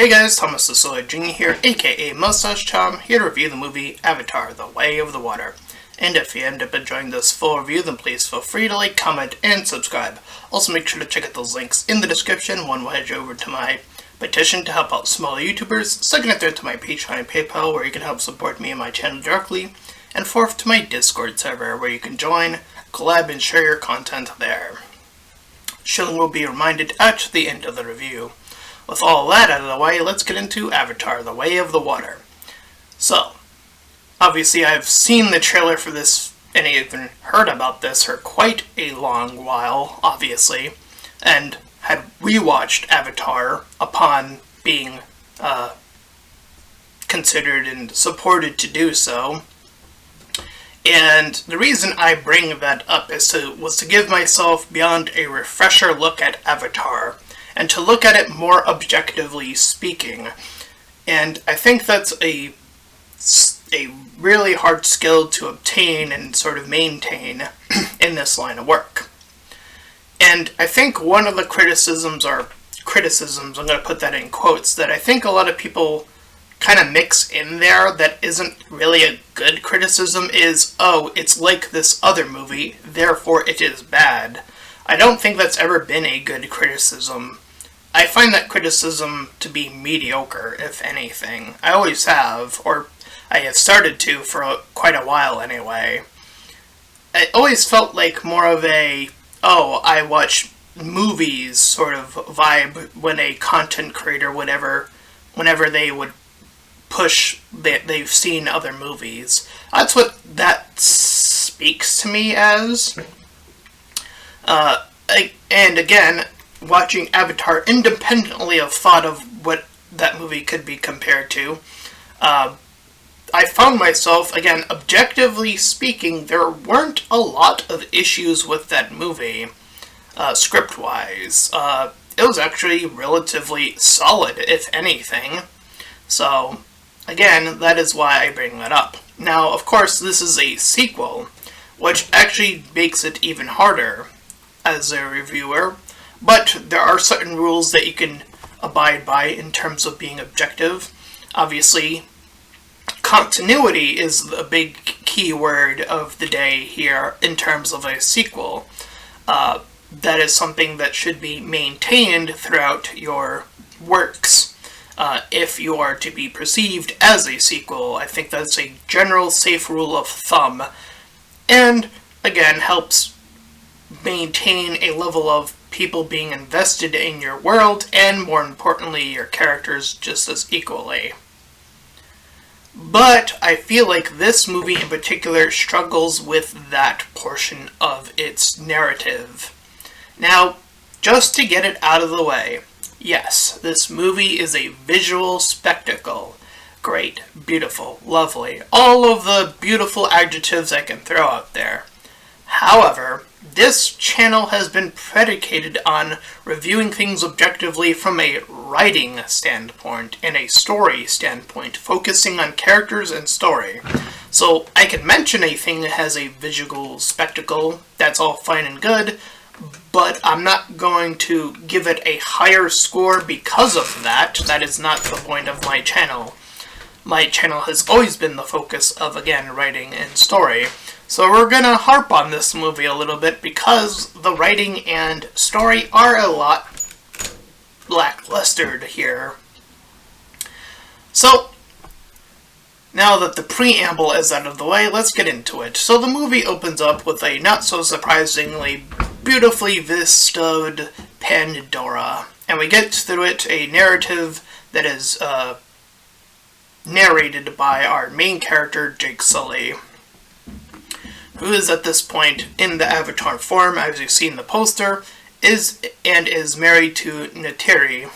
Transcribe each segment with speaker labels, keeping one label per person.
Speaker 1: Hey guys, Thomas the Solar Genie here, aka Mustached, here to review the movie Avatar: The Way of the Water. And if you end up enjoying this full review, then please feel free to like, comment, and subscribe. Also make sure to check out those links in the description. One will head you over to my petition to help out smaller YouTubers, second and third to my Patreon and PayPal where you can help support me and my channel directly, and fourth to my Discord server where you can join, collab, and share your content there. Shilling will be reminded at the end of the review. With all that out of the way, let's get into Avatar: The Way of the Water. So, obviously I've seen the trailer for this, and even heard about this for quite a long while, obviously, and had rewatched Avatar upon being considered and supported to do so. And the reason I bring that up was to give myself beyond a refresher look at Avatar, and to look at it more objectively speaking. And I think that's a really hard skill to obtain and sort of maintain in this line of work. And I think one of the criticisms, I'm going to put that in quotes, that I think a lot of people kind of mix in there that isn't really a good criticism is, oh, it's like this other movie, therefore it is bad. I don't think that's ever been a good criticism. I find that criticism to be mediocre, if anything. I always have, or I have started to for quite a while anyway. It always felt like more of a, oh, I watch movies sort of vibe when a content creator would whenever they would push that they've seen other movies. That's what that speaks to me as. And again, watching Avatar independently of thought of what that movie could be compared to, I found myself, again, objectively speaking, there weren't a lot of issues with that movie, script-wise. It was actually relatively solid, if anything. So, again, that is why I bring that up. Now, of course, this is a sequel, which actually makes it even harder as a reviewer, but there are certain rules that you can abide by in terms of being objective. Obviously, continuity is a big key word of the day here in terms of a sequel. That is something that should be maintained throughout your works. If you are to be perceived as a sequel, I think that's a general safe rule of thumb, and again helps maintain a level of people being invested in your world, and more importantly, your characters just as equally. But I feel like this movie in particular struggles with that portion of its narrative. Now, just to get it out of the way, yes, this movie is a visual spectacle. Great, beautiful, lovely, all of the beautiful adjectives I can throw out there. However, this channel has been predicated on reviewing things objectively from a writing standpoint and a story standpoint, focusing on characters and story. So I can mention a thing that has a visual spectacle, that's all fine and good, but I'm not going to give it a higher score because of that. That is not the point of my channel. My channel has always been the focus of, again, writing and story. So we're gonna harp on this movie a little bit because the writing and story are a lot lacklustered here. So, now that the preamble is out of the way, let's get into it. So the movie opens up with a not so surprisingly beautifully vistaed Pandora, and we get through it a narrative that is narrated by our main character, Jake Sully, who is at this point in the Avatar form, as you see in the poster, is married to Neytiri.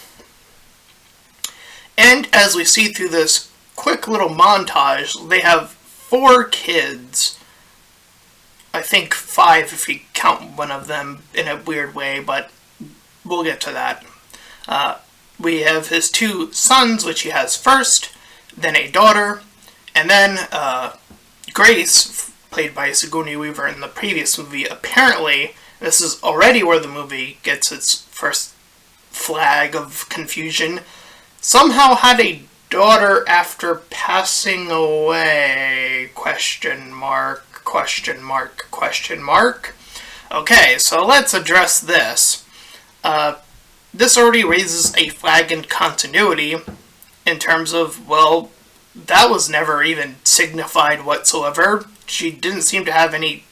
Speaker 1: And as we see through this quick little montage, they have 4 kids. I think 5 if you count one of them in a weird way, but we'll get to that. We have his 2 sons, which he has first, then a daughter, and then Grace, played by Sigourney Weaver in the previous movie. Apparently, this is already where the movie gets its first flag of confusion. somehow had a daughter after passing away, question mark, question mark, question mark. Okay, so let's address this. This already raises a flag in continuity in terms of, well, that was never even signified whatsoever. She didn't seem to have any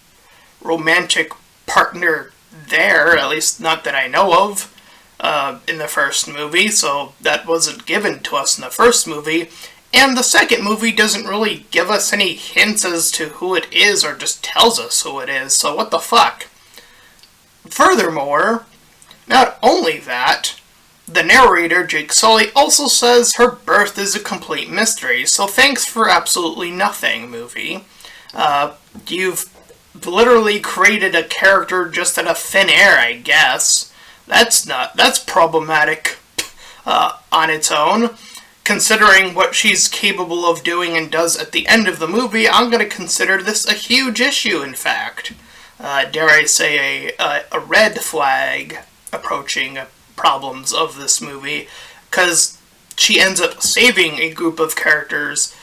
Speaker 1: romantic partner there, at least not that I know of, in the first movie, so that wasn't given to us in the first movie. And the second movie doesn't really give us any hints as to who it is, or just tells us who it is, so what the fuck? Furthermore, not only that, the narrator, Jake Sully, also says her birth is a complete mystery, so thanks for absolutely nothing, movie. You've literally created a character just out of thin air, I guess. That's problematic on its own. Considering what she's capable of doing and does at the end of the movie, I'm going to consider this a huge issue, in fact. Dare I say a red flag approaching problems of this movie, because she ends up saving a group of characters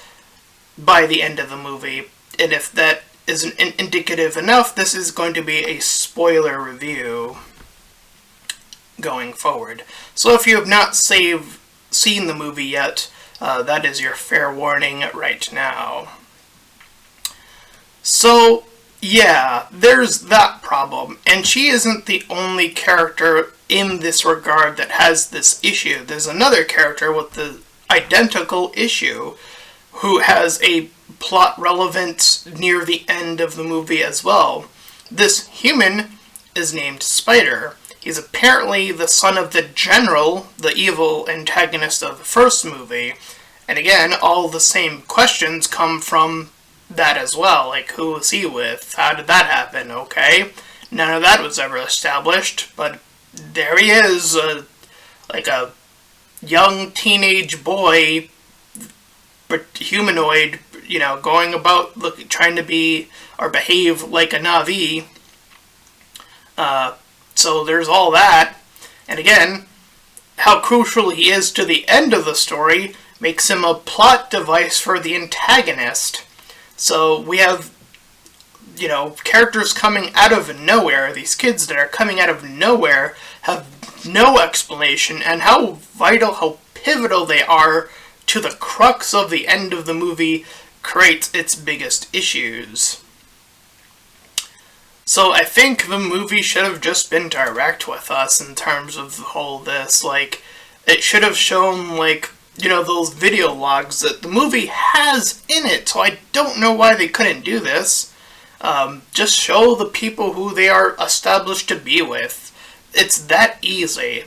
Speaker 1: by the end of the movie, and if that isn't indicative enough, this is going to be a spoiler review going forward. So if you have not seen the movie yet, that is your fair warning right now. So, yeah, there's that problem, and she isn't the only character in this regard that has this issue. There's another character with the identical issue who has a plot relevance near the end of the movie as well. This human is named Spider. He's apparently the son of the General, the evil antagonist of the first movie. And again, all the same questions come from that as well. Like, who was he with? How did that happen? Okay. None of that was ever established, but there he is, like a young teenage boy, but humanoid, going about trying to be or behave like a Na'vi. So there's all that. And again, how crucial he is to the end of the story makes him a plot device for the antagonist. So we have, characters coming out of nowhere, these kids that are coming out of nowhere have no explanation, and how vital, how pivotal they are to the crux of the end of the movie creates its biggest issues. So I think the movie should have just been direct with us in terms of all this. Like, it should have shown, those video logs that the movie has in it. So I don't know why they couldn't do this. Just show the people who they are established to be with. It's that easy.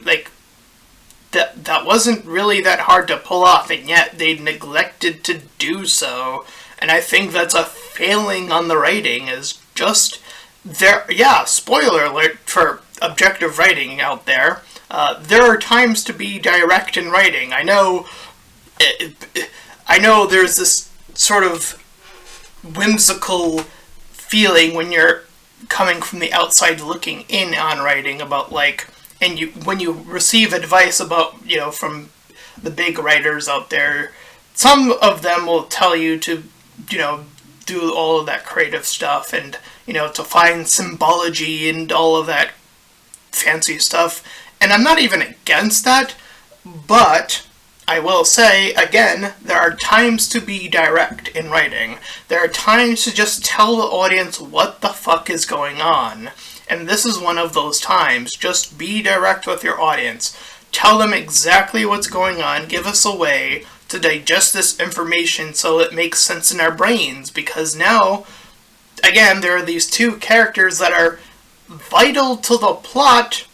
Speaker 1: That wasn't really that hard to pull off, and yet they neglected to do so. And I think that's a failing on the writing, is just there. Yeah, spoiler alert for objective writing out there. There are times to be direct in writing. I know there's this sort of whimsical feeling when you're coming from the outside looking in on writing about when you receive advice about, from the big writers out there, some of them will tell you to, do all of that creative stuff and, to find symbology and all of that fancy stuff. And I'm not even against that, but I will say, again, there are times to be direct in writing. There are times to just tell the audience what the fuck is going on. And this is one of those times. Just be direct with your audience. Tell them exactly what's going on. Give us a way to digest this information so it makes sense in our brains. Because now, again, there are these two characters that are vital to the plot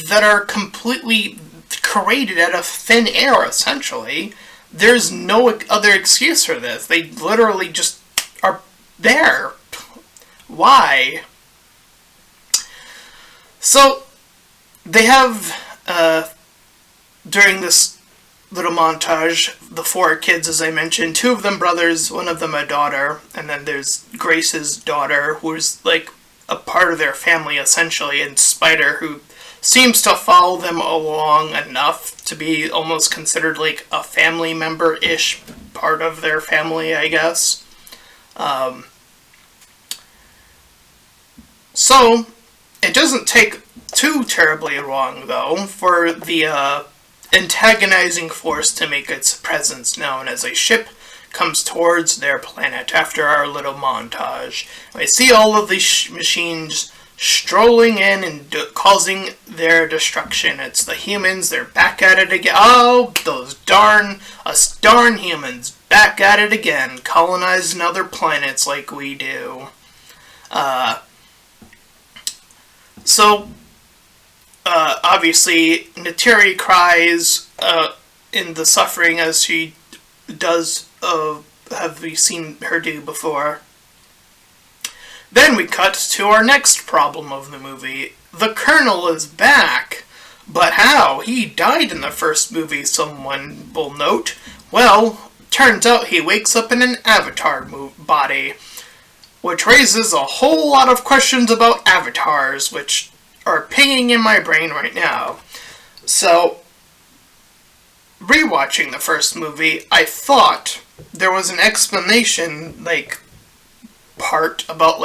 Speaker 1: that are completely created out of thin air, essentially. There's no other excuse for this. They literally just are there. Why? So, they have, during this little montage, the four kids, as I mentioned, two of them brothers, one of them a daughter, and then there's Grace's daughter, who's a part of their family, essentially, and Spider, who seems to follow them along enough to be almost considered like a family member-ish part of their family, I guess. So, it doesn't take too terribly long, though, for the antagonizing force to make its presence known as a ship comes towards their planet after our little montage. We see all of these machines strolling in and causing their destruction. It's the humans, they're back at it again. Oh, those darn humans, back at it again, colonizing other planets like we do. Obviously, Neytiri cries in the suffering as she does, have we seen her do before. Then we cut to our next problem of the movie. The Colonel is back. But how? He died in the first movie, someone will note. Well, turns out he wakes up in an avatar body, which raises a whole lot of questions about avatars, which are pinging in my brain right now. So, rewatching the first movie, I thought there was an explanation, part about,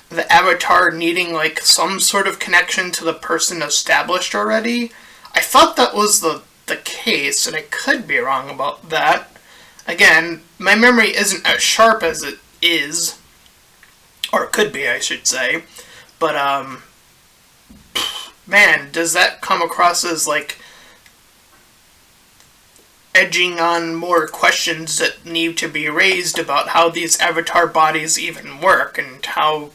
Speaker 1: the avatar needing, some sort of connection to the person established already. I thought that was the case, and I could be wrong about that. Again, my memory isn't as sharp as it is, or it could be, I should say, but, man, does that come across as, edging on more questions that need to be raised about how these avatar bodies even work, and how,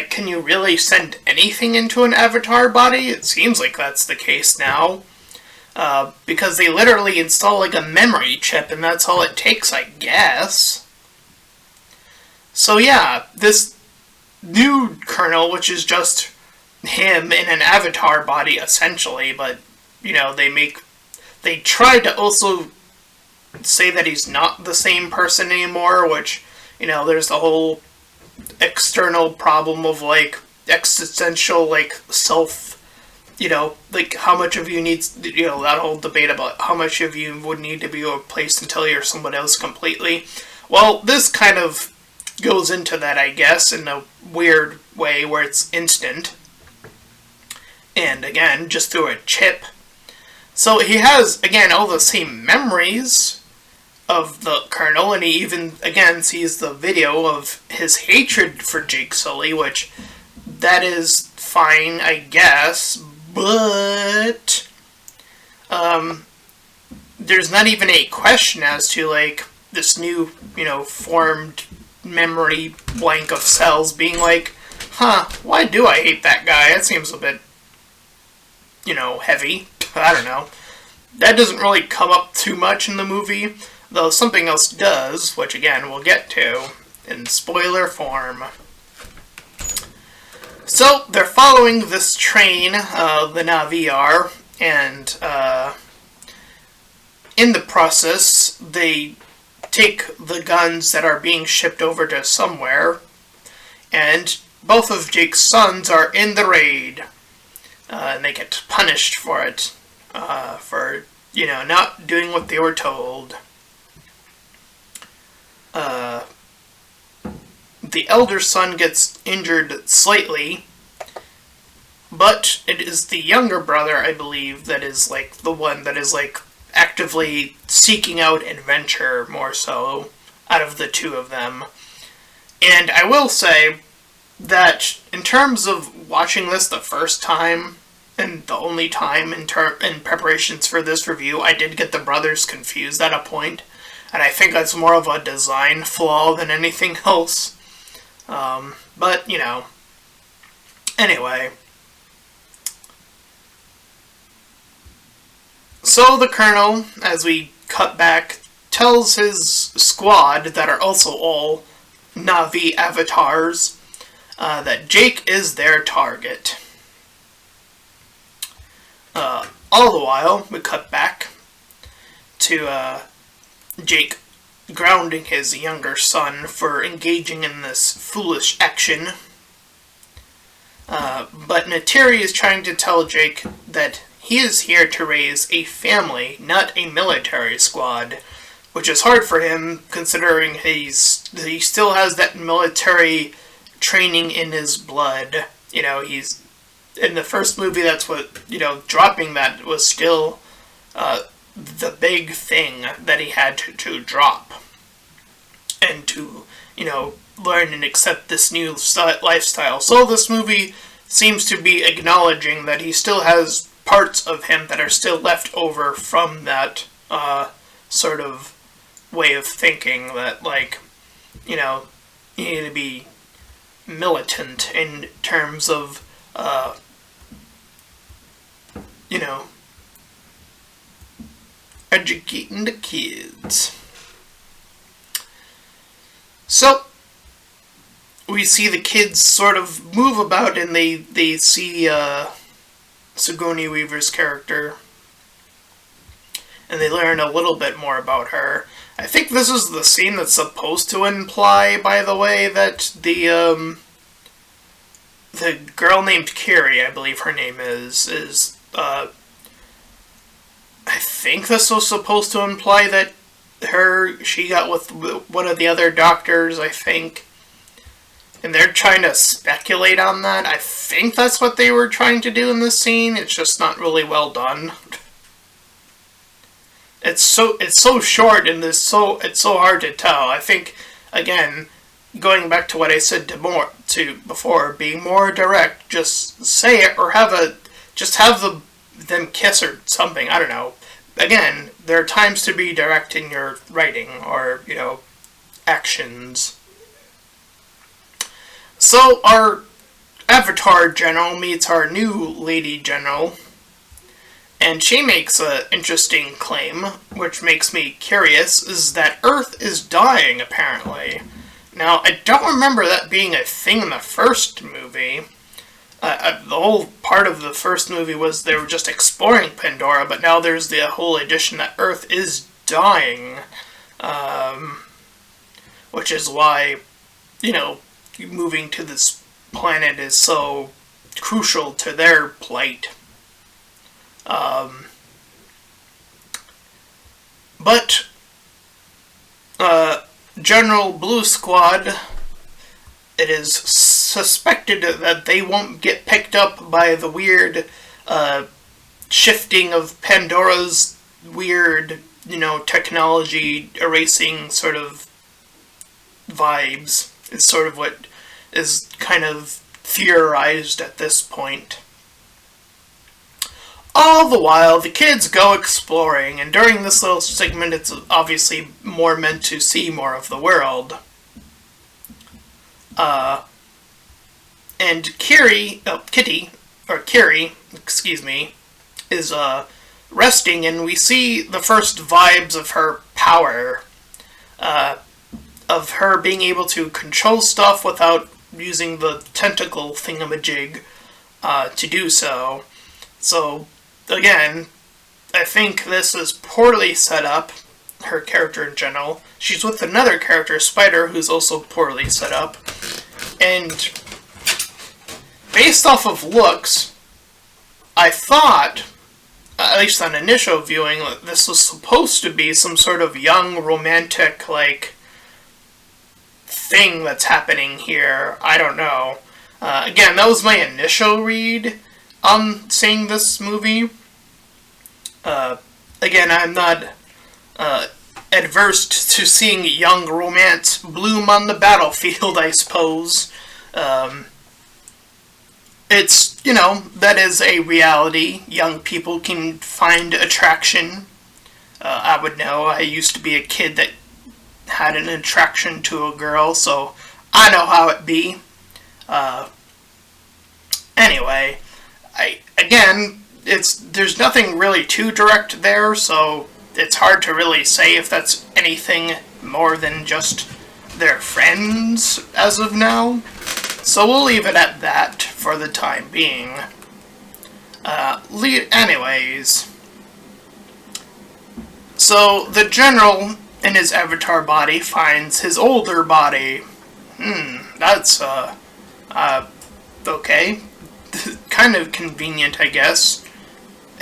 Speaker 1: can you really send anything into an avatar body? It seems like that's the case now, because they literally install, a memory chip, and that's all it takes, I guess. So yeah, this new Colonel, which is just him in an avatar body, essentially, but, they tried to also say that he's not the same person anymore, which, there's the whole external problem of, existential, self, how much of you needs, that whole debate about how much of you would need to be replaced until you're someone else completely. Well, this kind of goes into that, I guess, in a weird way where it's instant. And, again, just through a chip. So he has, again, all the same memories of the Colonel, and he even, again, sees the video of his hatred for Jake Sully, which, that is fine, I guess, but, there's not even a question as to, this new, formed memory blank of cells being why do I hate that guy? That seems a bit, heavy. I don't know. That doesn't really come up too much in the movie, though something else does, which again we'll get to in spoiler form. So, they're following this train, the Na'vi are, and in the process, they take the guns that are being shipped over to somewhere, and both of Jake's sons are in the raid, and they get punished for it. For, not doing what they were told. The elder son gets injured slightly, but it is the younger brother, I believe, that is, the one that is, actively seeking out adventure, more so, out of the two of them. And I will say that, in terms of watching this the first time, and the only time in preparations for this review, I did get the brothers confused at a point, and I think that's more of a design flaw than anything else. But, anyway. So the Colonel, as we cut back, tells his squad, that are also all Na'vi avatars, that Jake is their target. All the while, we cut back to Jake grounding his younger son for engaging in this foolish action. But Neytiri is trying to tell Jake that he is here to raise a family, not a military squad, which is hard for him considering he still has that military training in his blood. He's in the first movie. That's what dropping that was still the big thing that he had to drop, and to learn and accept this new lifestyle. So this movie seems to be acknowledging that he still has parts of him that are still left over from that sort of way of thinking, that you need to be militant in terms of educating the kids. So we see the kids sort of move about, and they see Sigourney Weaver's character, and they learn a little bit more about her. I think this is the scene that's supposed to imply, by the way, that the girl named Carrie, I believe her name is I think this was supposed to imply that she got with one of the other doctors, I think. And they're trying to speculate on that. I think that's what they were trying to do in this scene. It's just not really well done. It's so short, and it's so hard to tell. I think, again, going back to what I said before, being more direct, just say it, or have them kiss or something. I don't know. Again, there are times to be direct in your writing or actions. So our Avatar General meets our new Lady General, and she makes an interesting claim, which makes me curious, is that Earth is dying, apparently. Now, I don't remember that being a thing in the first movie. The whole part of the first movie was they were just exploring Pandora, but now there's the whole addition that Earth is dying. Which is why, moving to this planet is so crucial to their plight. But General Blue Squad, it is suspected that they won't get picked up by the weird shifting of Pandora's weird, technology erasing sort of vibes. Is sort of what is kind of theorized at this point. All the while, the kids go exploring, and during this little segment, it's obviously more meant to see more of the world. And Carrie, is resting, and we see the first vibes of her power. Of her being able to control stuff without using the tentacle thingamajig to do so. So, again, I think this is poorly set up, her character in general. She's with another character, Spider, who's also poorly set up. And based off of looks, I thought, at least on initial viewing, that this was supposed to be some sort of young, romantic, thing that's happening here. I don't know. Again, that was my initial read on seeing this movie. Again, I'm not adverse to seeing young romance bloom on the battlefield, I suppose. It's, that is a reality. Young people can find attraction. I would know. I used to be a kid that had an attraction to a girl, so I know how it be. Anyway, there's nothing really too direct there, so it's hard to really say if that's anything more than just their friends as of now. So we'll leave it at that for the time being. Anyways, so the general in his avatar body finds his older body. That's, okay. Kind of convenient, I guess.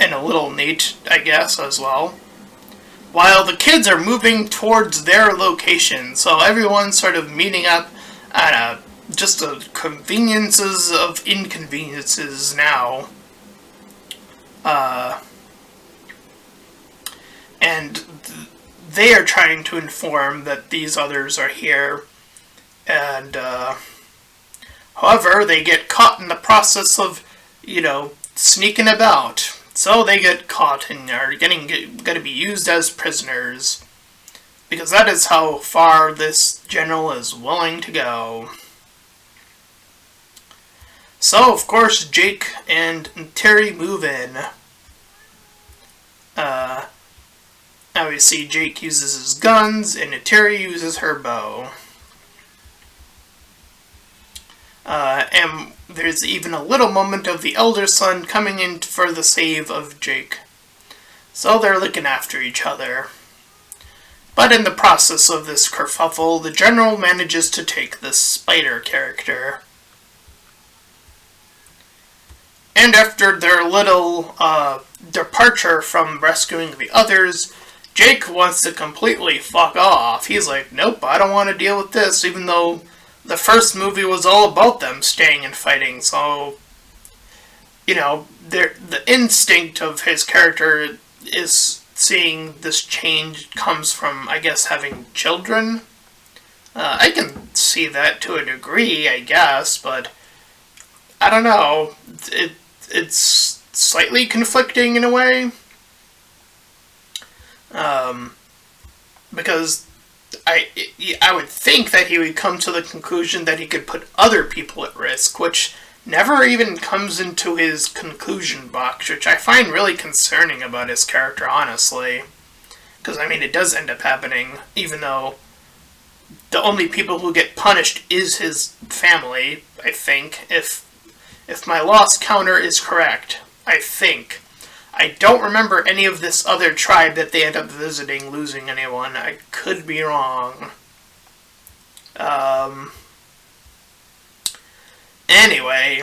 Speaker 1: and a little neat, I guess, as well. While the kids are moving towards their location, so everyone's sort of meeting up at just the conveniences of inconveniences now. And they are trying to inform that these others are here, and however, they get caught in the process of, sneaking about. So they get caught and are going to be used as prisoners, because that is how far this general is willing to go. So, of course, Jake and Terry move in. Obviously, Jake uses his guns, and Terry uses her bow. And there's even a little moment of the elder son coming in for the save of Jake. So they're looking after each other. But in the process of this kerfuffle, the general manages to take the spider character. And after their little departure from rescuing the others, Jake wants to completely fuck off. He's like, nope, I don't want to deal with this, even though the first movie was all about them staying and fighting. So, the instinct of his character is seeing this change comes from, I guess, having children. I can see that to a degree, I guess, but I don't know. It's slightly conflicting in a way. Because I would think that he would come to the conclusion that he could put other people at risk, which never even comes into his conclusion box, which I find really concerning about his character, honestly. Because, it does end up happening, even though the only people who get punished is his family, I think, if my loss counter is correct, I think. I don't remember any of this other tribe that they end up visiting losing anyone. I could be wrong. Anyway.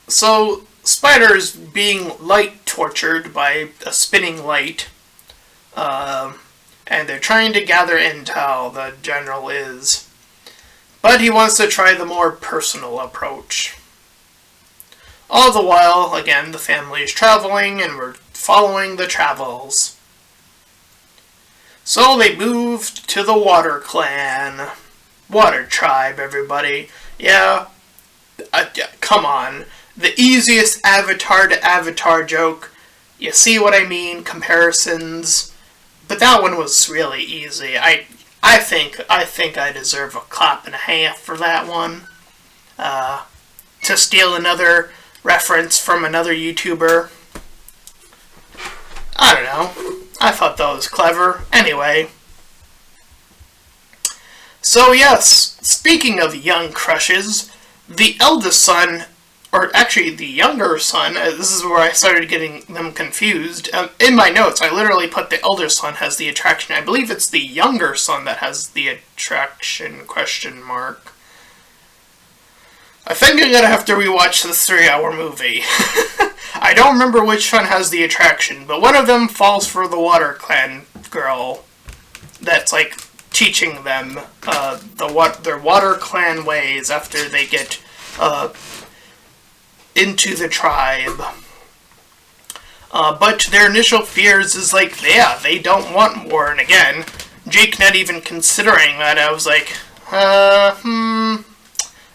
Speaker 1: So, Spider's being light tortured by a spinning light. And they're trying to gather intel, the general is. But he wants to try the more personal approach. All the while, again, the family is traveling, and we're following the travels. So they moved to the Water Clan. Water Tribe, everybody. Yeah, come on. The easiest Avatar to Avatar joke. You see what I mean? Comparisons. But that one was really easy. I think I deserve a clap and a half for that one. To steal another reference from another YouTuber. I don't know. I thought that was clever. Anyway. So yes, speaking of young crushes, the eldest son, or actually the younger son, this is where I started getting them confused. In my notes, I literally put the elder son has the attraction. I believe it's the younger son that has the attraction, ? I think I'm gonna have to rewatch this 3-hour movie. I don't remember which one has the attraction, but one of them falls for the Water Clan girl that's, teaching them their Water Clan ways after they get into the tribe. But their initial fears is they don't want war, and again, Jake not even considering that. I was like,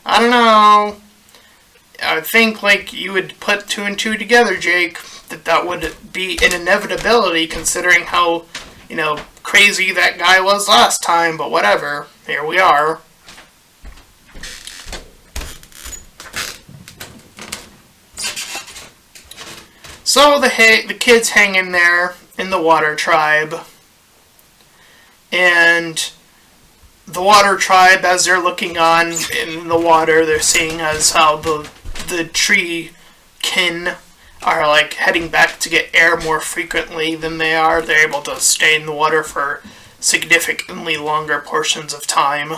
Speaker 1: I don't know. I think, you would put 2 and 2 together, Jake, that would be an inevitability considering how, crazy that guy was last time, but whatever. Here we are. So the kids hang in there in the Water Tribe, and the Water Tribe, as they're looking on in the water, they're seeing as how the tree kin are heading back to get air more frequently than they are. They're able to stay in the water for significantly longer portions of time.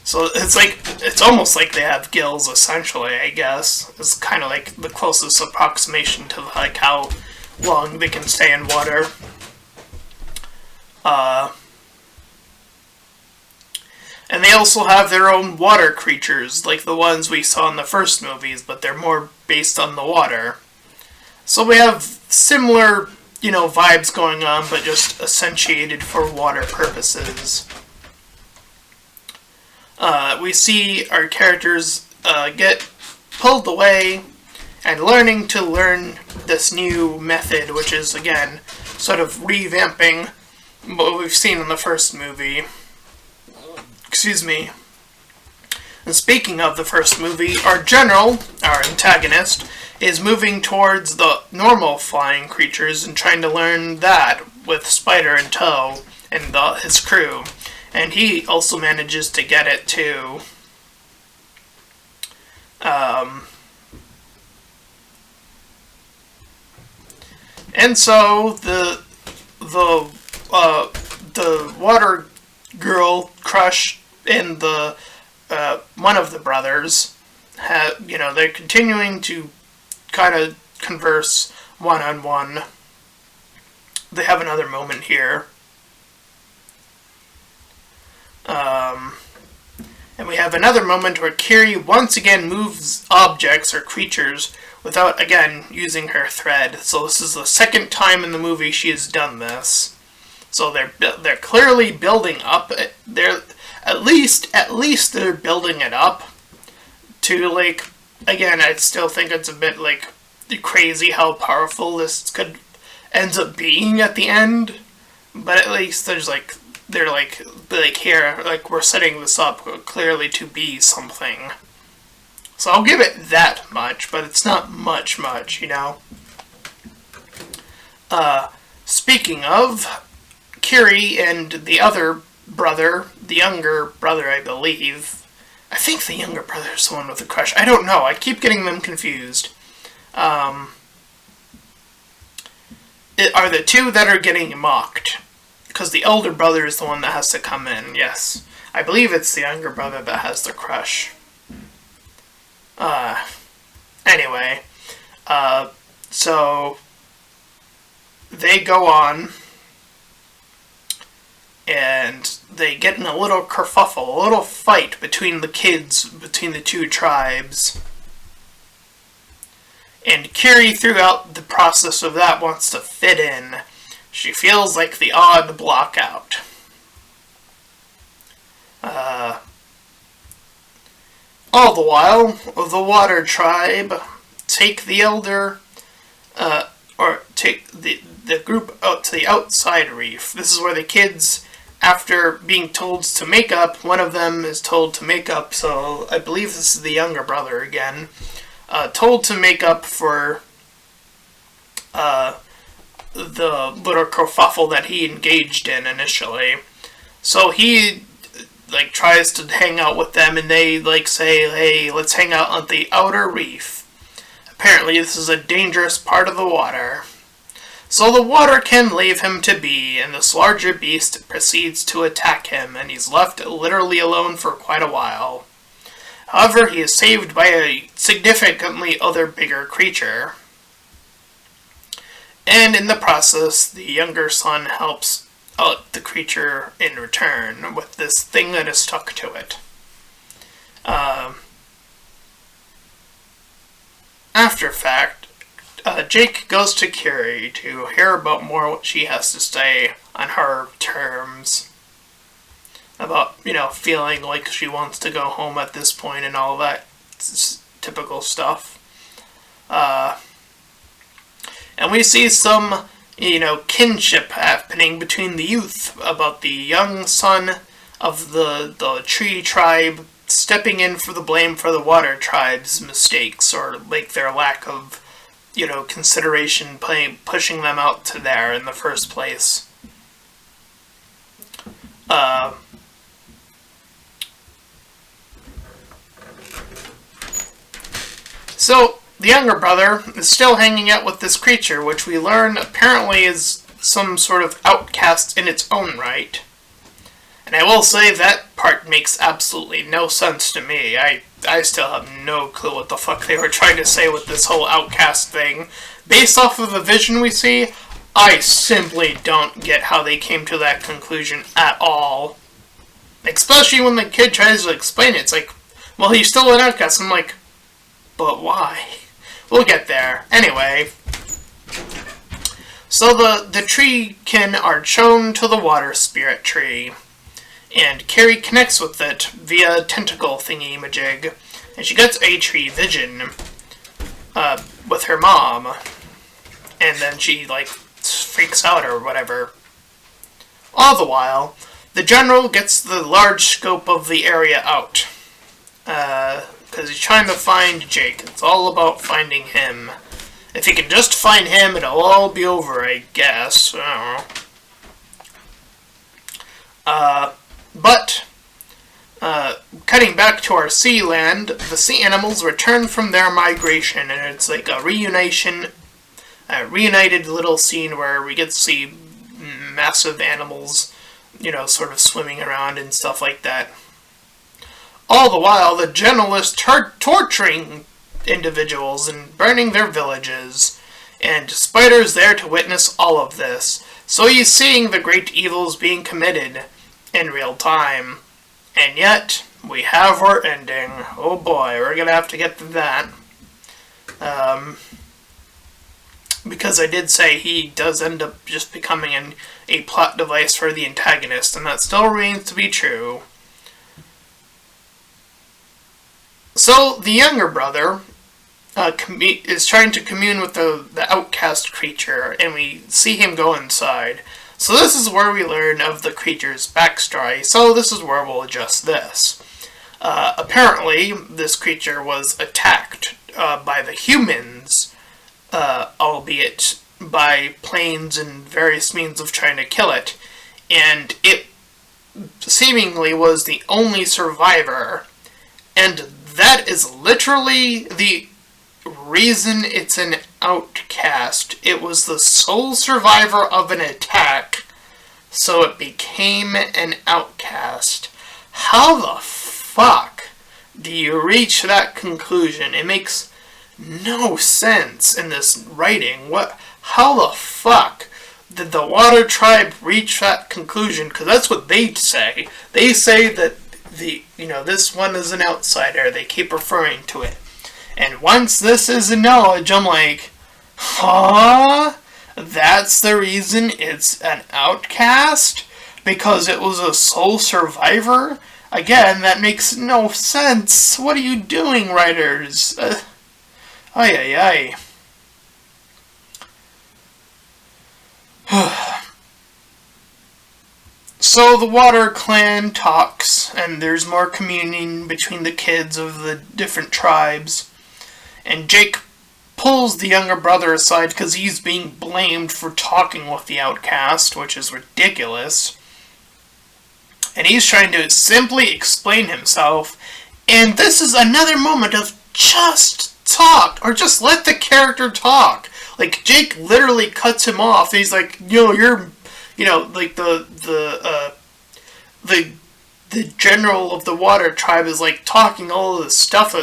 Speaker 1: So it's almost like they have gills, essentially, I guess. It's kind of like the closest approximation to like how long they can stay in water. And they also have their own water creatures, like the ones we saw in the first movies, but they're more based on the water. So we have similar, vibes going on, but just accentuated for water purposes. We see our characters get pulled away and learn this new method, which is, again, sort of revamping what we've seen in the first movie. Excuse me. And speaking of the first movie, our general, our antagonist, is moving towards the normal flying creatures and trying to learn that with Spider in tow and his crew. And he also manages to get it too. And so the water girl crush and the one of the brothers they're continuing to kind of converse one-on-one. They have another moment here. And we have another moment where Kiri once again moves objects or creatures without, again, using her thread. So this is the second time in the movie she has done this. So they're clearly building up. They're at least they're building it up to, like, again, I still think it's a bit like crazy how powerful this could ends up being at the end. But at least they're here, like, we're setting this up clearly to be something. So I'll give it that much, but it's not much, Speaking of, Kiri and the other brother, the younger brother, I believe. I think the younger brother is the one with the crush. I don't know. I keep getting them confused. Are the two that are getting mocked. Because the elder brother is the one that has to come in, yes. I believe it's the younger brother that has the crush. Anyway. So they go on. And they get in a little kerfuffle, a little fight between the kids, between the two tribes. And Kiri, throughout the process of that, wants to fit in. She feels like the odd block out. All the while, the water tribe take the elder, or take the group out to the outside reef. This is where the kids, after being told to make up, one of them is told to make up, so I believe this is the younger brother again, told to make up for the little kerfuffle that he engaged in initially. So he tries to hang out with them, and they say, hey, let's hang out on the outer reef. Apparently this is a dangerous part of the water. So the water can leave him to be, and this larger beast proceeds to attack him, and he's left literally alone for quite a while. However, he is saved by a significantly other bigger creature. And in the process, the younger son helps out the creature in return with this thing that is stuck to it. After fact, Jake goes to Kiri to hear about more what she has to say on her terms. About, feeling like she wants to go home at this point and all that typical stuff. And we see some, kinship happening between the youth about the young son of the tree tribe stepping in for the blame for the water tribe's mistakes, or their lack of, consideration pushing them out to there in the first place. So, the younger brother is still hanging out with this creature, which we learn apparently is some sort of outcast in its own right. And I will say that part makes absolutely no sense to me. I still have no clue what the fuck they were trying to say with this whole outcast thing. Based off of the vision we see, I simply don't get how they came to that conclusion at all. Especially when the kid tries to explain it. It's like, well, he's still an outcast. I'm like, but why? We'll get there. Anyway. So the tree kin are shown to the water spirit tree. And Carrie connects with it via tentacle thingy-majig. And she gets a tree vision with her mom. And then she, like, freaks out or whatever. All the while, the general gets the large scope of the area out. Because he's trying to find Jake. It's all about finding him. If he can just find him, it'll all be over, I guess. I don't know. But, cutting back to our sea land, the sea animals return from their migration, and it's like a reunited little scene where we get to see massive animals, you know, sort of swimming around and stuff like that. All the while, the general is torturing individuals and burning their villages, and Spider's there to witness all of this, so he's seeing the great evils being committed in real time. And yet, we have our ending. Oh boy, we're gonna have to get to that. Because I did say he does end up just becoming a plot device for the antagonist, and that still remains to be true. So, the younger brother is trying to commune with the outcast creature, and we see him go inside. So this is where we learn of the creature's backstory, so this is where we'll adjust this. Apparently, this creature was attacked by the humans, albeit by planes and various means of trying to kill it, and it seemingly was the only survivor, and that is literally the reason it's an outcast. It was the sole survivor of an attack, so it became an outcast. How the fuck do you reach that conclusion? It makes no sense in this writing. How the fuck did the Water Tribe reach that conclusion? Because that's what they say. They say that this one is an outsider. They keep referring to it. And once this is acknowledged, I'm like, huh? That's the reason it's an outcast? Because it was a sole survivor? Again, that makes no sense. What are you doing, writers? Ay. So the Water Clan talks, and there's more communing between the kids of the different tribes. And Jake pulls the younger brother aside because he's being blamed for talking with the outcast, which is ridiculous. And he's trying to simply explain himself. And this is another moment of just talk, or just let the character talk. Like, Jake literally cuts him off. He's like, you're, like the general of the Water Tribe is like talking all of this stuff.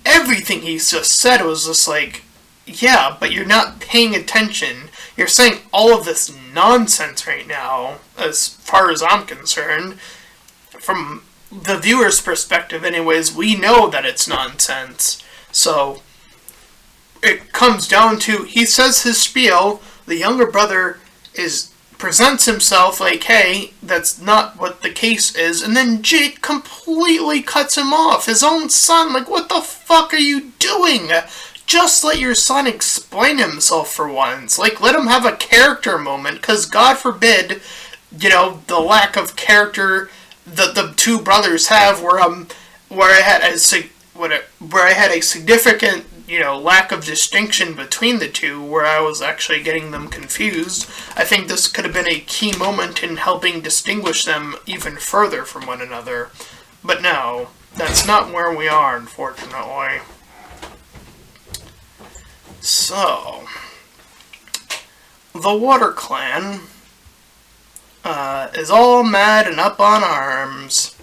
Speaker 1: Everything he just said was just like, yeah, but you're not paying attention. You're saying all of this nonsense right now, as far as I'm concerned. From the viewer's perspective, anyways, we know that it's nonsense. So, it comes down to, he says his spiel, the younger brother presents himself like, hey, that's not what the case is, and then Jake completely cuts him off. His own son, like, what the fuck are you doing? Just let your son explain himself for once. Like, let him have a character moment, because God forbid, the lack of character that the two brothers have, where I had a significant, lack of distinction between the two, where I was actually getting them confused. I think this could have been a key moment in helping distinguish them even further from one another. But no, that's not where we are, unfortunately. So, the Water Clan is all mad and up on arms.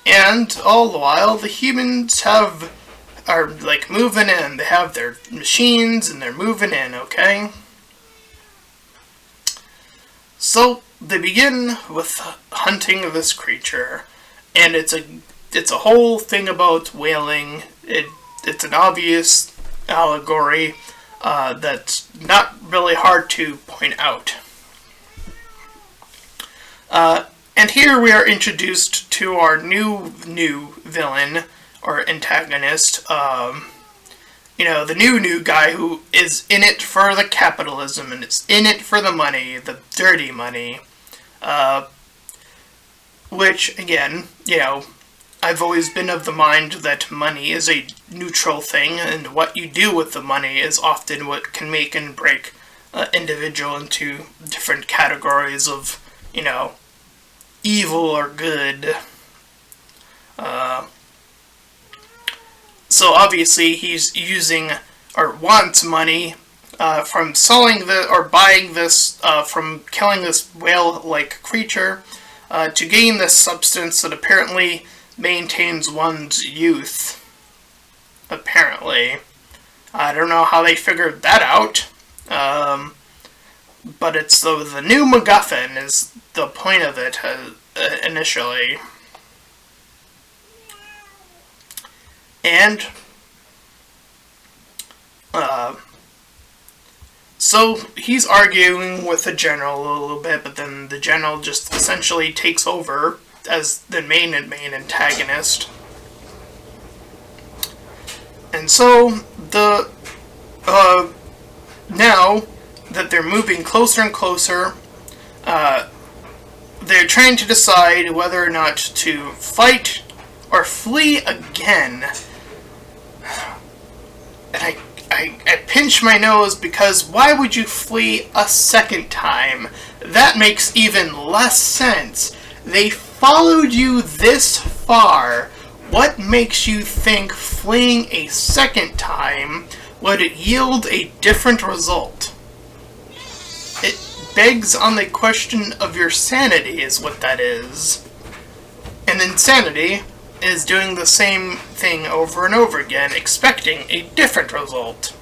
Speaker 1: And all the while, the humans are like moving in. They have their machines and they're moving in, okay? So they begin with hunting this creature, and it's a whole thing about whaling. It's an obvious allegory that's not really hard to point out. And here we are introduced to our new villain, or antagonist. The new guy who is in it for the capitalism, and is in it for the money, the dirty money. Which, again, I've always been of the mind that money is a neutral thing, and what you do with the money is often what can make and break an individual into different categories of, evil or good. So obviously he's using, or wants money from selling or buying this, from killing this whale-like creature, to gain this substance that apparently maintains one's youth. Apparently. I don't know how they figured that out. But it's the new MacGuffin is the point of it initially. And so he's arguing with the general a little bit, but then the general just essentially takes over as the main antagonist. And so now that they're moving closer and closer, they're trying to decide whether or not to fight or flee again. And I pinch my nose, because why would you flee a second time? That makes even less sense. They followed you this far. What makes you think fleeing a second time would yield a different result? It begs on the question of your sanity, is what that is. And insanity is doing the same thing over and over again, expecting a different result.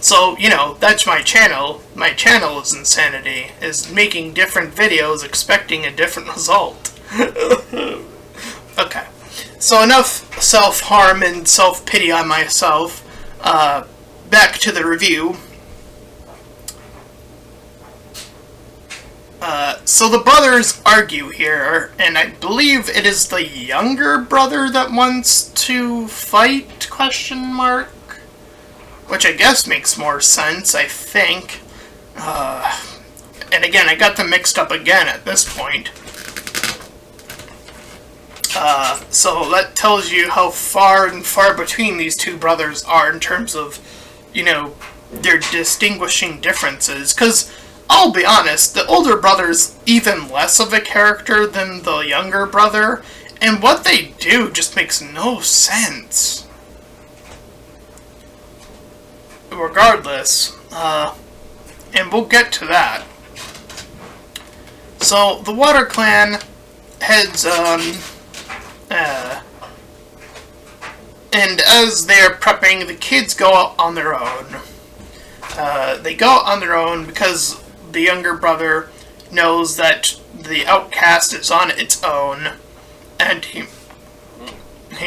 Speaker 1: So, that's my channel. My channel is insanity, is making different videos expecting a different result. Okay, so enough self-harm and self-pity on myself. Back to the review. So the brothers argue here, and I believe it is the younger brother that wants to fight, question mark? Which I guess makes more sense, I think. And again, I got them mixed up again at this point. So that tells you how far and far between these two brothers are in terms of, their distinguishing differences. Because, I'll be honest, the older brother's even less of a character than the younger brother, and what they do just makes no sense. Regardless, and we'll get to that. So, the Water Clan heads on, and as they're prepping, the kids go out on their own. They go out on their own because the younger brother knows that the outcast is on its own, and he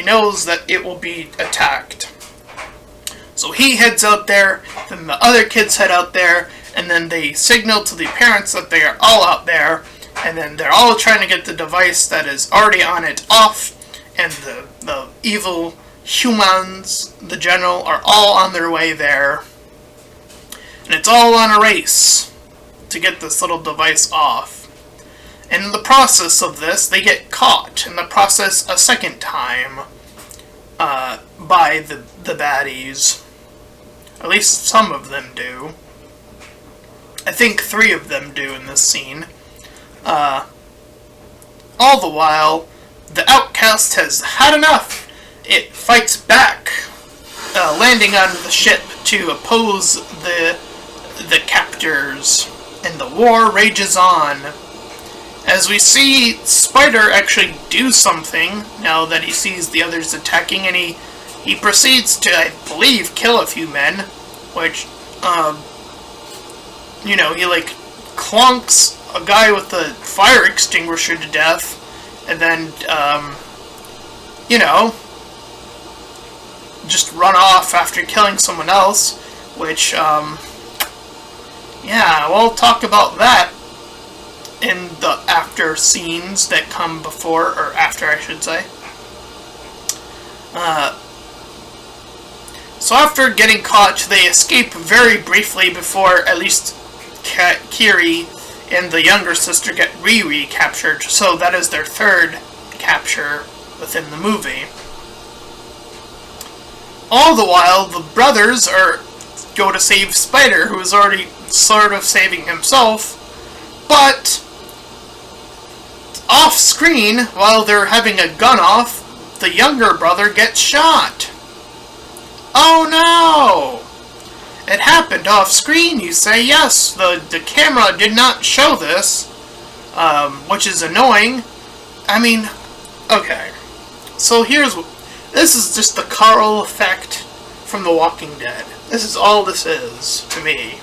Speaker 1: knows that it will be attacked. So he heads out there, then the other kids head out there, and then they signal to the parents that they are all out there, and then they're all trying to get the device that is already on it off, and the evil humans, the general, are all on their way there. And it's all on a race to get this little device off. And in the process of this, they get caught in the process a second time by the baddies. At least some of them do. I think 3 of them do in this scene. All the while, the outcast has had enough. It fights back, landing on the ship to oppose the captors, and the war rages on. As we see Spider actually do something now that he sees the others attacking, and he proceeds to, I believe, kill a few men, which, he like clonks a guy with a fire extinguisher to death, and then, just run off after killing someone else, which, we'll talk about that in the after scenes that come before, or after, I should say. So after getting caught, they escape very briefly before at least Kiri and the younger sister get recaptured, so that is their third capture within the movie. All the while, the brothers go to save Spider, who is already sort of saving himself, but off-screen, while they're having a gun-off, the younger brother gets shot. Oh no! It happened off-screen, you say. Yes, the camera did not show this, which is annoying. I mean, okay. So this is just the Carl effect from The Walking Dead. This is all this is, to me.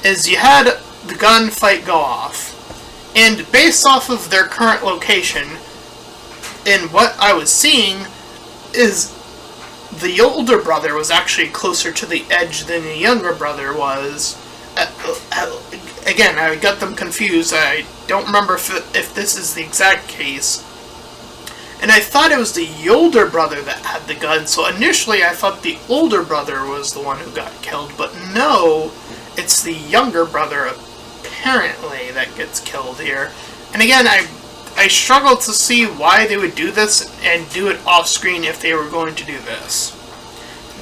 Speaker 1: Is you had the gunfight go off, and based off of their current location, and what I was seeing, is the older brother was actually closer to the edge than the younger brother was. Again, I got them confused. I don't remember if this is the exact case. And I thought it was the older brother that had the gun, so initially I thought the older brother was the one who got killed, but no, it's the younger brother, apparently, that gets killed here. And again, I struggle to see why they would do this and do it off-screen if they were going to do this.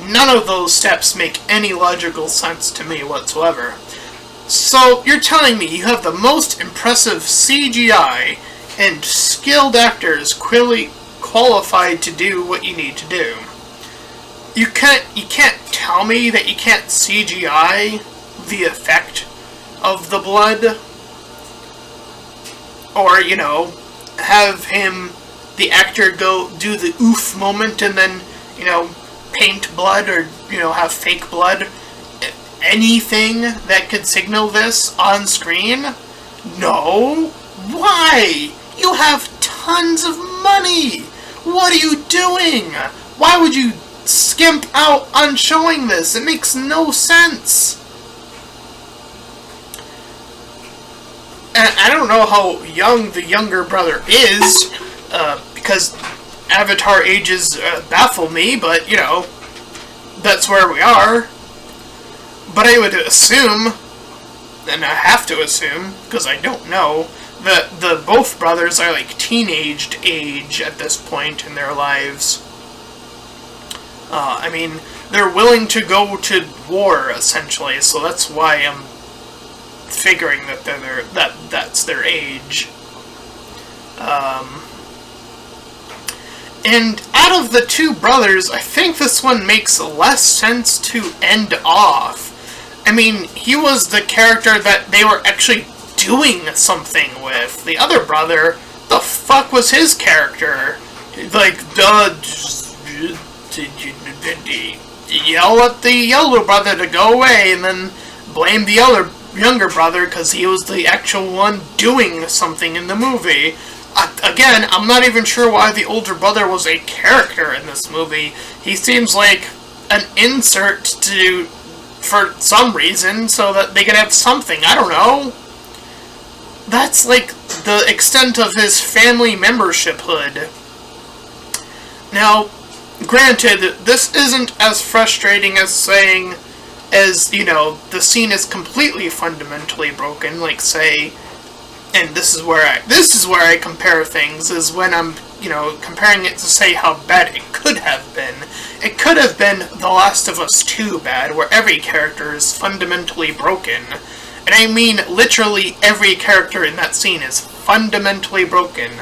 Speaker 1: None of those steps make any logical sense to me whatsoever. So, you're telling me you have the most impressive CGI and skilled actors clearly qualified to do what you need to do. You can't tell me that you can't CGI the effect of the blood, or, have the actor go do the oof moment and then, paint blood or, have fake blood. Anything that could signal this on screen? No. Why? You have tons of money! What are you doing? Why would you skimp out on showing this? It makes no sense. And I don't know how young the younger brother is, because Avatar ages baffle me, but, that's where we are. But I would assume, and I have to assume, because I don't know, that the both brothers are like teenaged age at this point in their lives. I mean, they're willing to go to war, essentially, so that's why I'm figuring that that's their age. And out of the two brothers, I think this one makes less sense to end off. I mean, he was the character that they were actually doing something with. The other brother, the fuck was his character? Like, yell at the younger brother to go away, and then blame the younger brother because he was the actual one doing something in the movie. Again, I'm not even sure why the older brother was a character in this movie. He seems like an insert for some reason, so that they could have something. I don't know. That's like the extent of his family membershiphood. Now, granted, this isn't as frustrating as saying, the scene is completely fundamentally broken, like, say, and this is where I compare things, is when I'm, comparing it to say how bad it could have been. It could have been The Last of Us 2 bad, where every character is fundamentally broken. And I mean literally every character in that scene is fundamentally broken.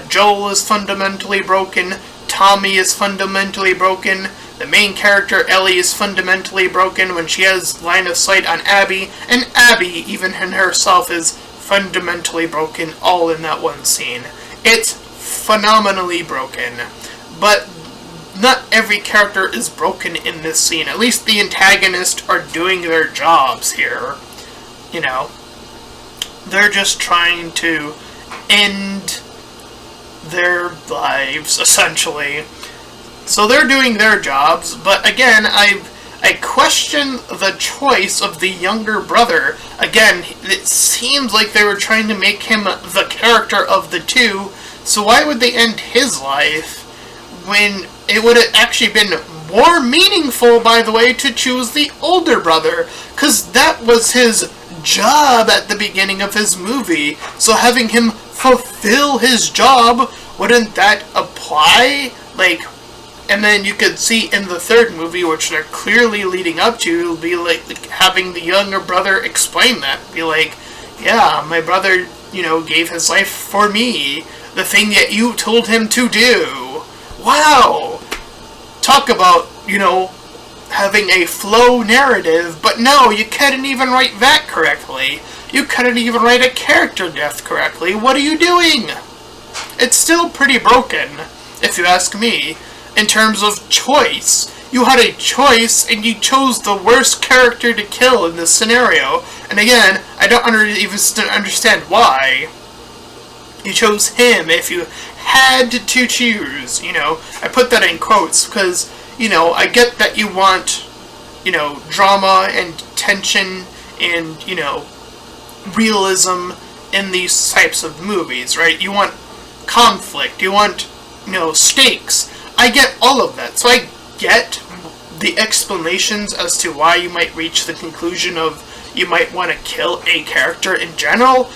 Speaker 1: Joel is fundamentally broken, Tommy is fundamentally broken, The main character, Ellie, is fundamentally broken when she has line of sight on Abby, and Abby, even in herself, is fundamentally broken all in that one scene. It's phenomenally broken. But not every character is broken in this scene. At least the antagonists are doing their jobs here. You know, they're just trying to end their lives, essentially. So they're doing their jobs, but again, I question the choice of the younger brother. Again, it seems like they were trying to make him the character of the two, so why would they end his life when it would have actually been more meaningful, by the way, to choose the older brother? Because that was his job at the beginning of his movie, so having him fulfill his job, wouldn't that apply? Like, and then you could see in the third movie, which they're clearly leading up to, be like having the younger brother explain that. Be like, yeah, my brother, gave his life for me. The thing that you told him to do. Wow! Talk about, having a flow narrative, but no, you couldn't even write that correctly. You couldn't even write a character death correctly. What are you doing? It's still pretty broken, if you ask me. In terms of choice, you had a choice and you chose the worst character to kill in this scenario. And again, I don't even understand why you chose him if you had to choose. I put that in quotes because, I get that you want, drama and tension and, realism in these types of movies, right? You want conflict, you want, stakes. I get all of that, so I get the explanations as to why you might reach the conclusion of you might want to kill a character in general,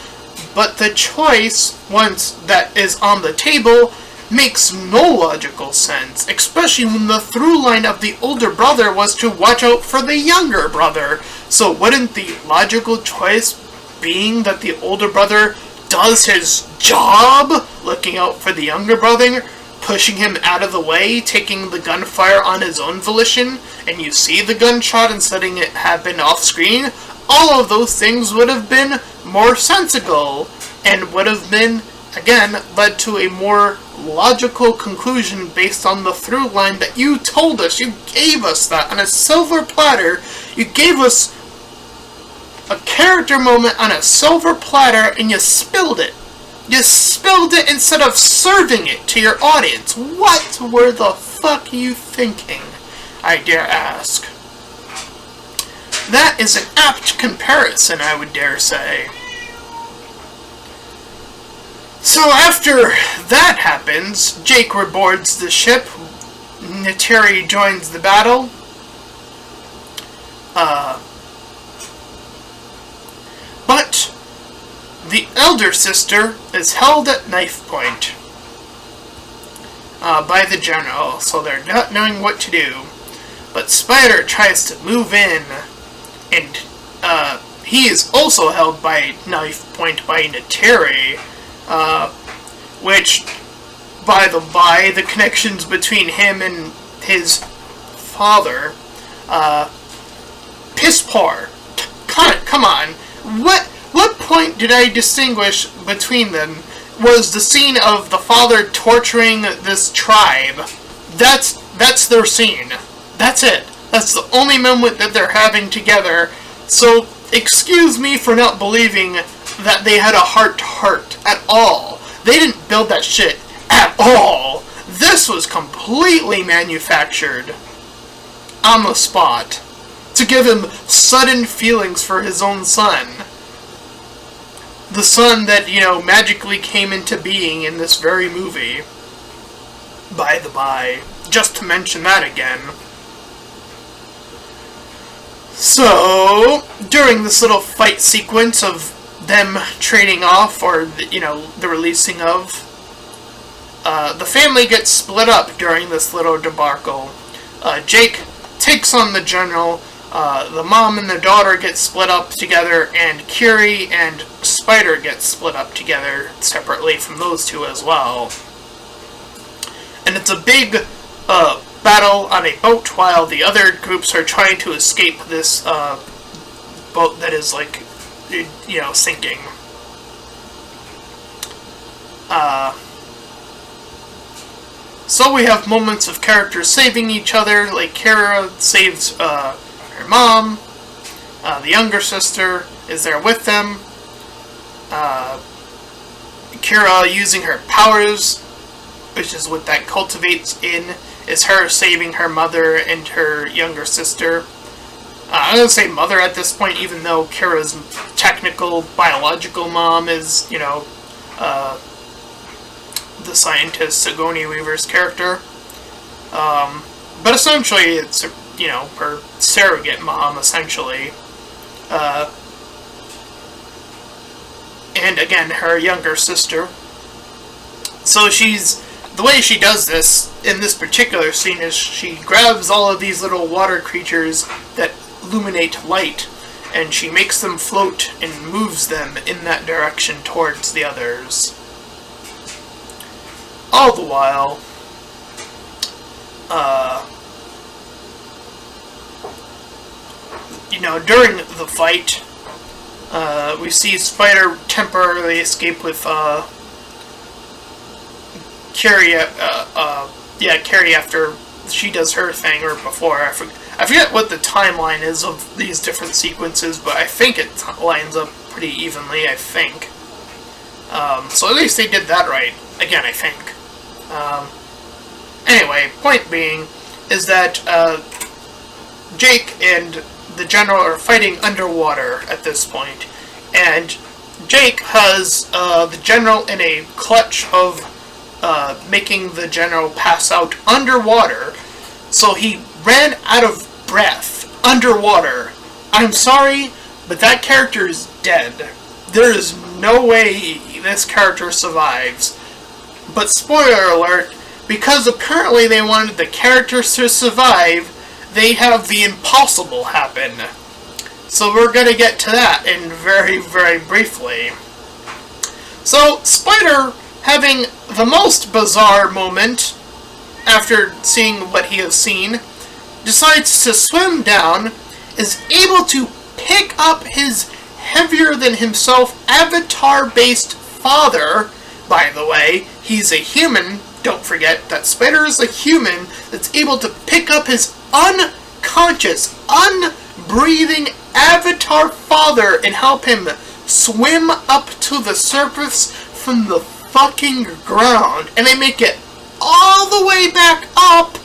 Speaker 1: but the choice, once that is on the table, makes no logical sense, especially when the through line of the older brother was to watch out for the younger brother. So wouldn't the logical choice being that the older brother does his job, looking out for the younger brother, pushing him out of the way, taking the gunfire on his own volition, and you see the gunshot and letting it happen off-screen? All of those things would have been more sensible, and would have been, again, led to a more logical conclusion based on the through line that you told us. You gave us that on a silver platter. You gave us a character moment on a silver platter, and you spilled it. You spilled it instead of serving it to your audience. What were the fuck you thinking, I dare ask? That is an apt comparison, I would dare say. So after that happens, Jake reboards the ship. Neytiri joins the battle. But the elder sister is held at knife point by the general, so they're not knowing what to do. But Spider tries to move in, and he is also held by knife point by Neytiri, which, by the connections between him and his father, piss poor. Come on. What point did I distinguish between them was the scene of the father torturing this tribe. That's their scene. That's it. That's the only moment that they're having together. So, excuse me for not believing that they had a heart-to-heart at all. They didn't build that shit at all. This was completely manufactured on the spot to give him sudden feelings for his own son. The son that, magically came into being in this very movie. By the by, just to mention that again. So, during this little fight sequence of them trading off, or, the releasing of, the family gets split up during this little debacle. Jake takes on the general, the mom and the daughter get split up together, and Curie and Spider get split up together separately from those two as well. And it's a big battle on a boat while the other groups are trying to escape this boat that is, like, sinking. So we have moments of characters saving each other, like Kara saves her mom, the younger sister is there with them, Kara using her powers, which is what that cultivates in, is her saving her mother and her younger sister. I'm going to say mother at this point, even though Kara's technical biological mom is, the scientist Sigourney Weaver's character. But essentially it's, her surrogate mom, essentially. And again, her younger sister. So the way she does this in this particular scene is she grabs all of these little water creatures that illuminate light, and she makes them float and moves them in that direction towards the others. All the while, during the fight, we see Spider temporarily escape with Carrie. Carrie after she does her thing, or before. I forget what the timeline is of these different sequences, but I think it lines up pretty evenly. I think. So at least they did that right. Again, I think. Anyway, point being is that Jake and the General are fighting underwater at this point, and Jake has the General in a clutch of making the General pass out underwater, so he ran out of breath underwater. I'm sorry, but that character is dead. There is no way this character survives. But spoiler alert, because apparently they wanted the characters to survive, they have the impossible happen. So we're going to get to that in very, very briefly. So, Spider, having the most bizarre moment after seeing what he has seen, decides to swim down, is able to pick up his heavier-than-himself avatar-based father. By the way, he's a human. Don't forget that Spider is a human that's able to pick up his unconscious, unbreathing avatar father and help him swim up to the surface from the fucking ground. And they make it all the way back up,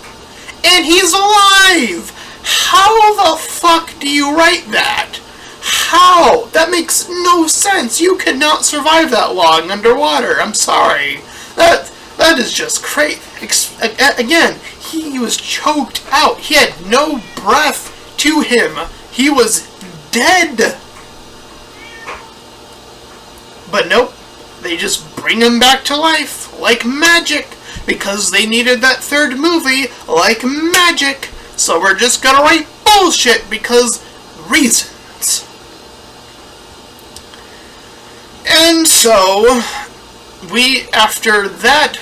Speaker 1: and he's alive! How the fuck do you write that? How? That makes no sense. You cannot survive that long underwater. I'm sorry. That is just crazy. Again, he was choked out. He had no breath to him. He was dead. But nope. They just bring him back to life like magic, because they needed that third movie like magic. So we're just gonna write bullshit because reasons. And so, after that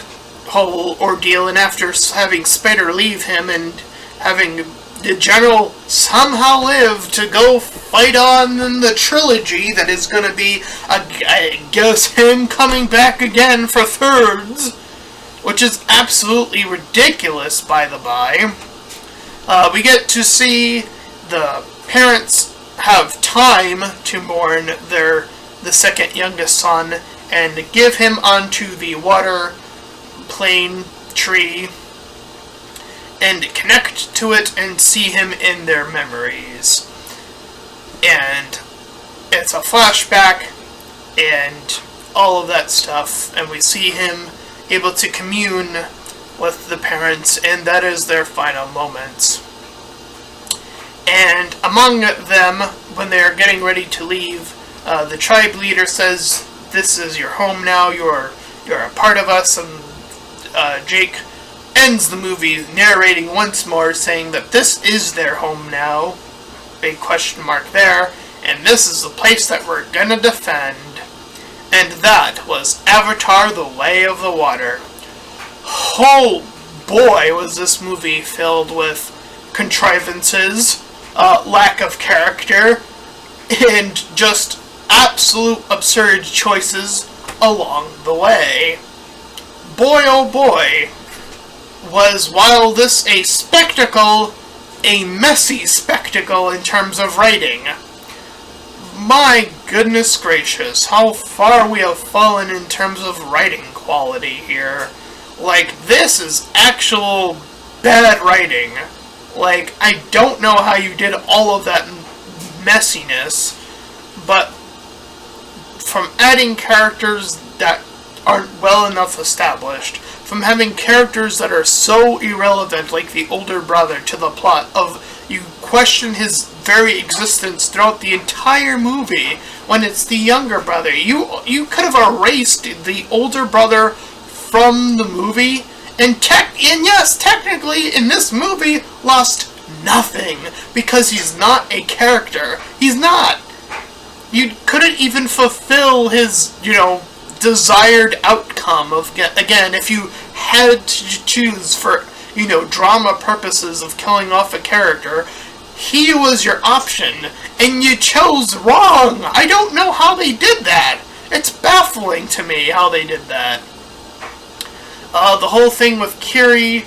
Speaker 1: whole ordeal, and after having Spider leave him, and having the General somehow live to go fight on in the trilogy that is going to be, I guess, him coming back again for thirds, which is absolutely ridiculous, by the by. We get to see the parents have time to mourn the second youngest son and give him onto the water plane tree and connect to it and see him in their memories. And it's a flashback and all of that stuff, and we see him able to commune with the parents, and that is their final moments. And among them, when they are getting ready to leave, the tribe leader says, "This is your home now, you're a part of us," and Jake ends the movie narrating once more, saying that this is their home now, big question mark there, and this is the place that we're gonna defend. And that was Avatar: The Way of the Water. Oh boy, was this movie filled with contrivances, lack of character, and just absolute absurd choices along the way. Boy, oh boy, while this a spectacle, a messy spectacle in terms of writing. My goodness gracious, how far we have fallen in terms of writing quality here. Like, this is actual bad writing. Like, I don't know how you did all of that messiness, but from adding characters that aren't well enough established, from having characters that are so irrelevant, like the older brother, to the plot of you question his very existence throughout the entire movie when it's the younger brother. You could have erased the older brother from the movie, and yes, technically in this movie lost nothing because he's not a character. He's not. You couldn't even fulfill his, desired outcome of, again, if you had to choose for, drama purposes of killing off a character, he was your option, and you chose wrong. I don't know how they did that. It's baffling to me how they did that. The whole thing with Kiri,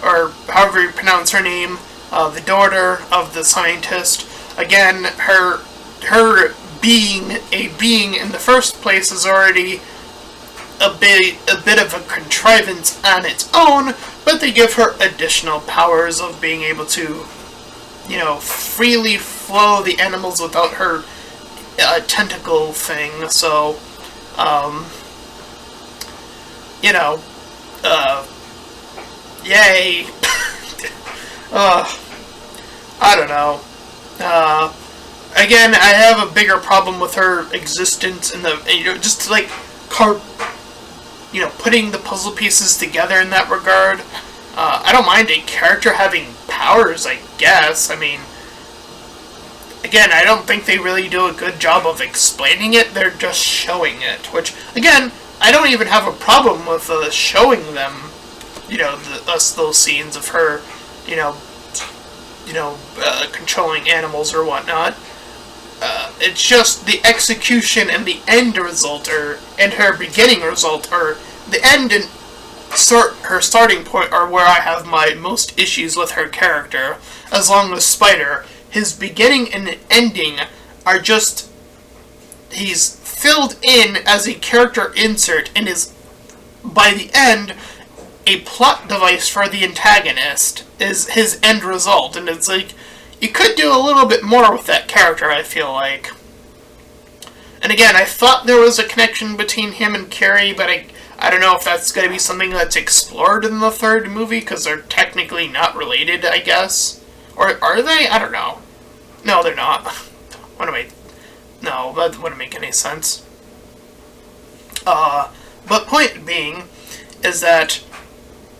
Speaker 1: or however you pronounce her name, the daughter of the scientist, again, her being a being in the first place is already a bit of a contrivance on its own, but they give her additional powers of being able to, freely flow the animals without her tentacle thing, so, yay. I don't know. Again, I have a bigger problem with her existence in the, just like, putting the puzzle pieces together in that regard. I don't mind a character having powers, I guess. I mean, again, I don't think they really do a good job of explaining it. They're just showing it, which, again, I don't even have a problem with showing them, those scenes of her, controlling animals or whatnot. It's just the execution and the end result, and her beginning result, or the end and her starting point are where I have my most issues with her character. As long as Spider, his beginning and ending are just, he's filled in as a character insert and is, by the end, a plot device for the antagonist, is his end result, and it's like, you could do a little bit more with that character, I feel like. And again, I thought there was a connection between him and Carrie, but I don't know if that's going to be something that's explored in the third movie, because they're technically not related, I guess. Or are they? I don't know. No, they're not. No, that wouldn't make any sense. But point being is that,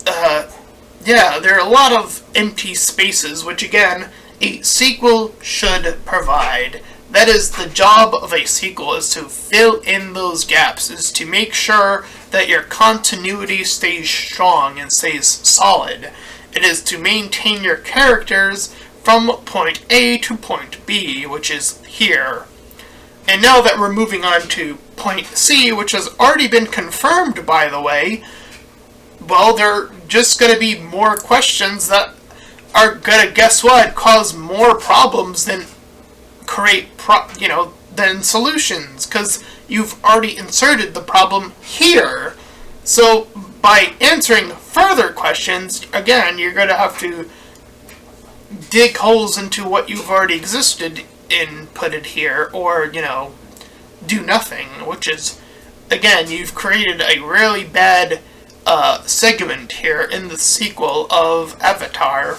Speaker 1: there are a lot of empty spaces, which again, a sequel should provide. That is the job of a sequel, is to fill in those gaps, is to make sure that your continuity stays strong and stays solid. It is to maintain your characters from point A to point B, which is here. And now that we're moving on to point C, which has already been confirmed, by the way, well, there are just going to be more questions that are going to, guess what, cause more problems than than solutions, because you've already inserted the problem here. So, by answering further questions, again, you're going to have to dig holes into what you've already existed in, put it here, or, do nothing, which is, again, you've created a really bad segment here in the sequel of Avatar.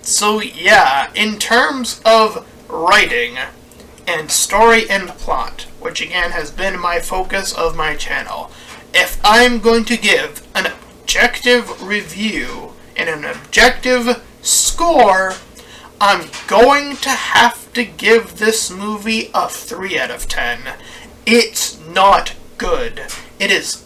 Speaker 1: So yeah, in terms of writing and story and plot, which again has been my focus of my channel, if I'm going to give an objective review and an objective score, I'm going to have to give this movie a 3 out of 10. It's not good. It is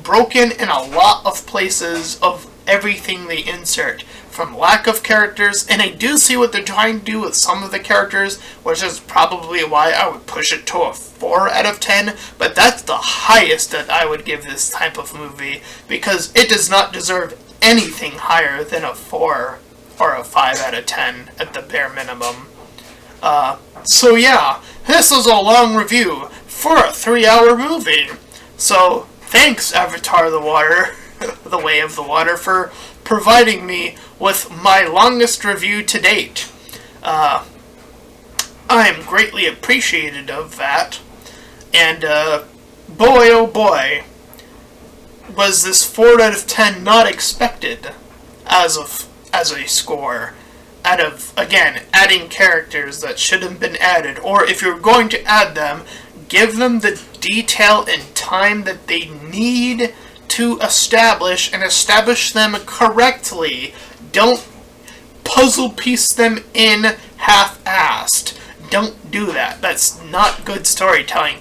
Speaker 1: broken in a lot of places of everything they insert, from lack of characters, and I do see what they're trying to do with some of the characters, which is probably why I would push it to a 4 out of 10, but that's the highest that I would give this type of movie, because it does not deserve anything higher than a 4 or a 5 out of 10 at the bare minimum. So yeah, this is a long review for a 3-hour movie. So thanks, Avatar the Water, The Way of the Water, for providing me with my longest review to date. I am greatly appreciated of that. And boy oh boy, was this 4 out of 10 not expected as a score. Out of, again, adding characters that shouldn't have been added, or if you're going to add them, give them the detail and time that they need to establish, and establish them correctly. Don't puzzle piece them in half-assed. Don't do that. That's not good storytelling.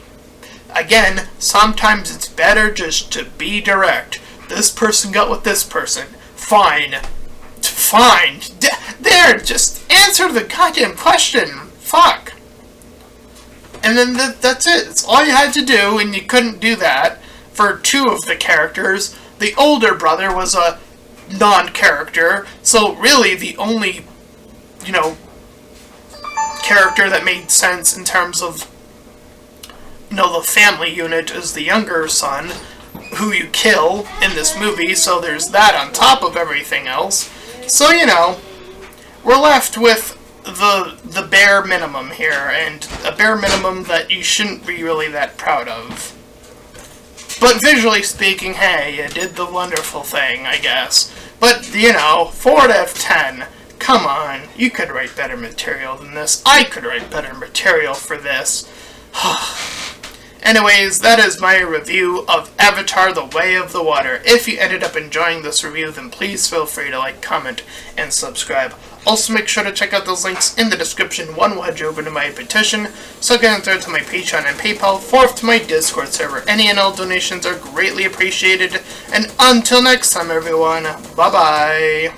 Speaker 1: Again, sometimes it's better just to be direct. This person got with this person. Fine. Fine. There, just answer the goddamn question. Fuck. And then that's it. That's all you had to do, and you couldn't do that for 2 of the characters. The older brother was a non-character, so really the only, character that made sense in terms of, the family unit is the younger son, who you kill in this movie, so there's that on top of everything else. So, we're left with the bare minimum here, and a bare minimum that you shouldn't be really that proud of. But visually speaking, hey, you did the wonderful thing, I guess. But, 4 out of 10. Come on, you could write better material than this. I could write better material for this. Anyways, that is my review of Avatar: The Way of the Water. If you ended up enjoying this review, then please feel free to like, comment, and subscribe. Also, make sure to check out those links in the description. One will head you over to my petition, second and third to my Patreon and PayPal, fourth to my Discord server. Any and all donations are greatly appreciated. And until next time, everyone, bye-bye.